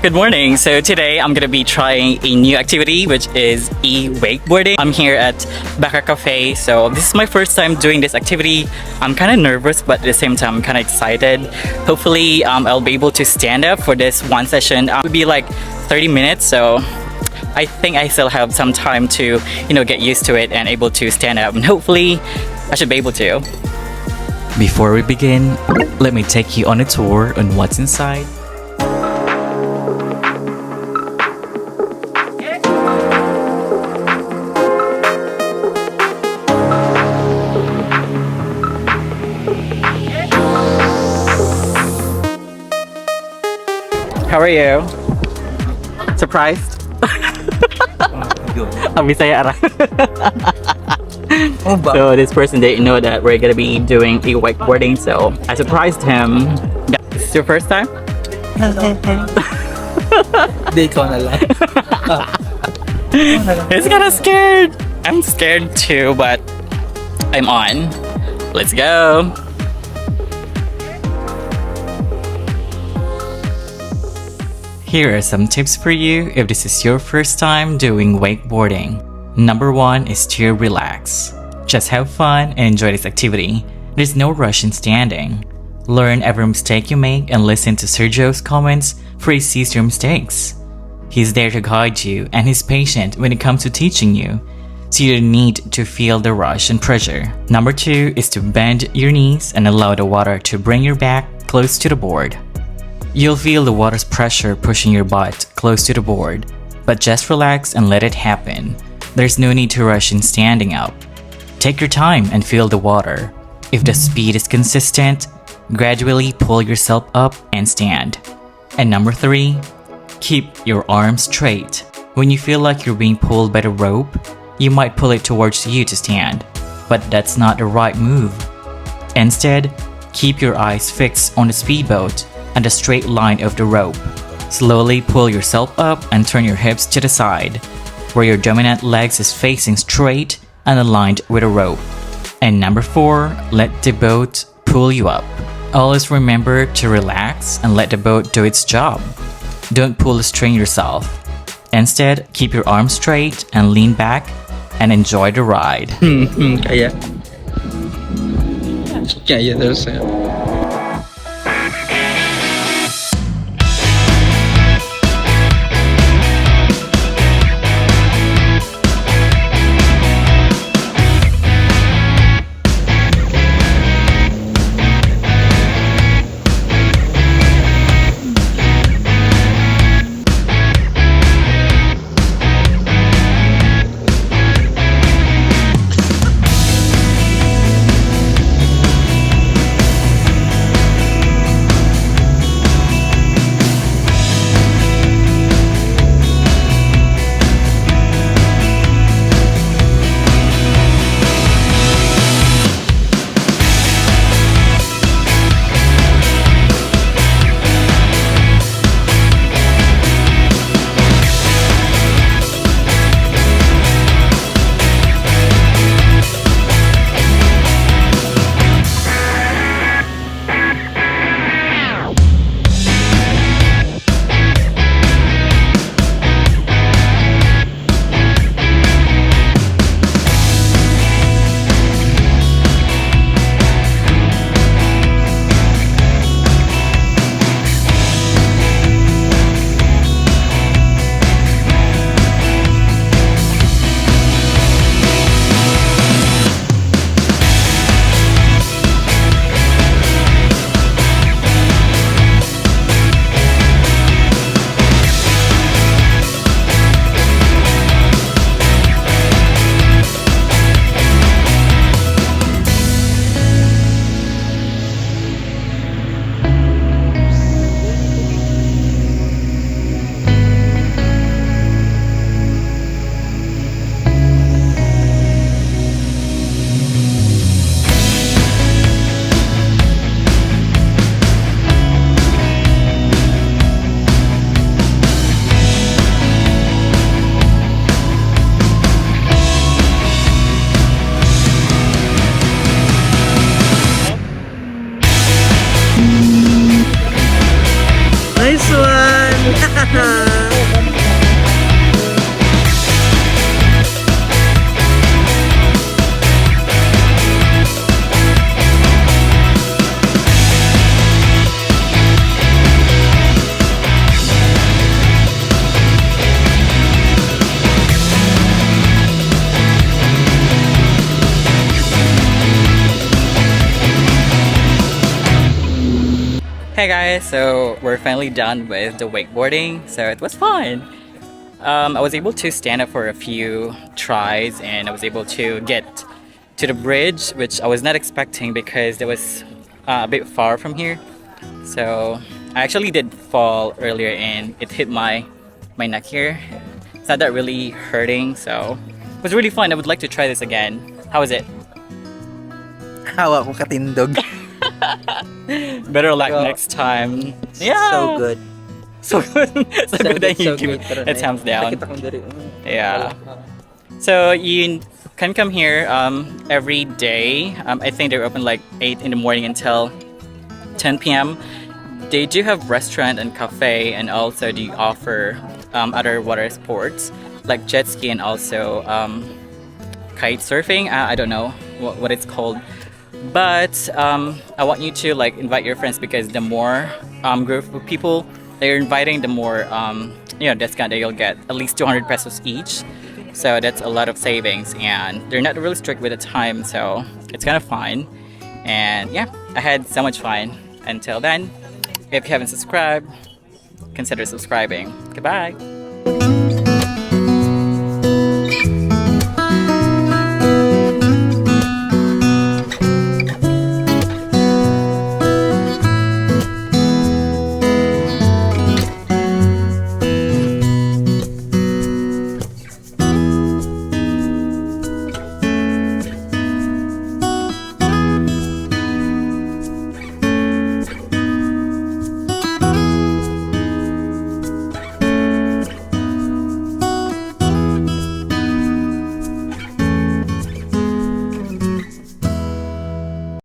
Good morning. So today I'm gonna be trying a new activity, which is wakeboarding. I'm here at Baka Cafe. So this is my first time doing this activity. I'm kind of nervous, but at the same time I'm kind of excited. Hopefully I'll be able to stand up for this one session. It would be like 30 minutes. So I think I still have some time to, get used to it and able to stand up. And hopefully I should be able to. Before we begin, let me take you on a tour on what's inside. How are you? Surprised? Ang bisaya ara. So this person didn't know that we're gonna be doing a wakeboarding, so I surprised him. This is your first time? Di ko na lang. He's kinda scared. I'm scared too, but I'm on. Let's go. Here are some tips for you if this is your first time doing wakeboarding. Number 1 is to relax. Just have fun and enjoy this activity. There's no rush in standing. Learn every mistake you make and listen to Sergio's comments for he sees your mistakes. He's there to guide you and he's patient when it comes to teaching you, so you don't need to feel the rush and pressure. Number 2 is to bend your knees and allow the water to bring your back close to the board. You'll feel the water's pressure pushing your butt close to the board, but just relax and let it happen. There's no need to rush in standing up. Take your time and feel the water. If the speed is consistent, gradually pull yourself up and stand. And number 3, keep your arms straight. When you feel like you're being pulled by the rope, you might pull it towards you to stand, but that's not the right move. Instead, keep your eyes fixed on the speedboat and the straight line of the rope. Slowly pull yourself up and turn your hips to the side, where your dominant legs is facing straight and aligned with the rope. And number 4, let the boat pull you up. Always remember to relax and let the boat do its job. Don't pull the string yourself. Instead, keep your arms straight and lean back and enjoy the ride. Kaya. Kaya daw sa'yo. Hey guys, so we're finally done with the wakeboarding, so it was fun. I was able to stand up for a few tries and I was able to get to the bridge, which I was not expecting because it was a bit far from here. So I actually did fall earlier and it hit my neck here. It's not that really hurting, so it was really fun. I would like to try this again. How was it? Hawa ko katindog. Better luck Well, next time. So good. So good. So good that you give it thumbs down. Yeah. So you can come here every day. I think they're open like 8 in the morning until 10 p.m. They do have restaurant and cafe, and also do offer other water sports like jet ski and also kite surfing. I don't know what it's called. But I want you to like invite your friends because the more group of people they're inviting, the more discount that you'll get, at least 200 pesos each. So that's a lot of savings, and they're not really strict with the time, so it's kind of fun. And yeah, I had so much fun. Until then, if you haven't subscribed, consider subscribing. Goodbye.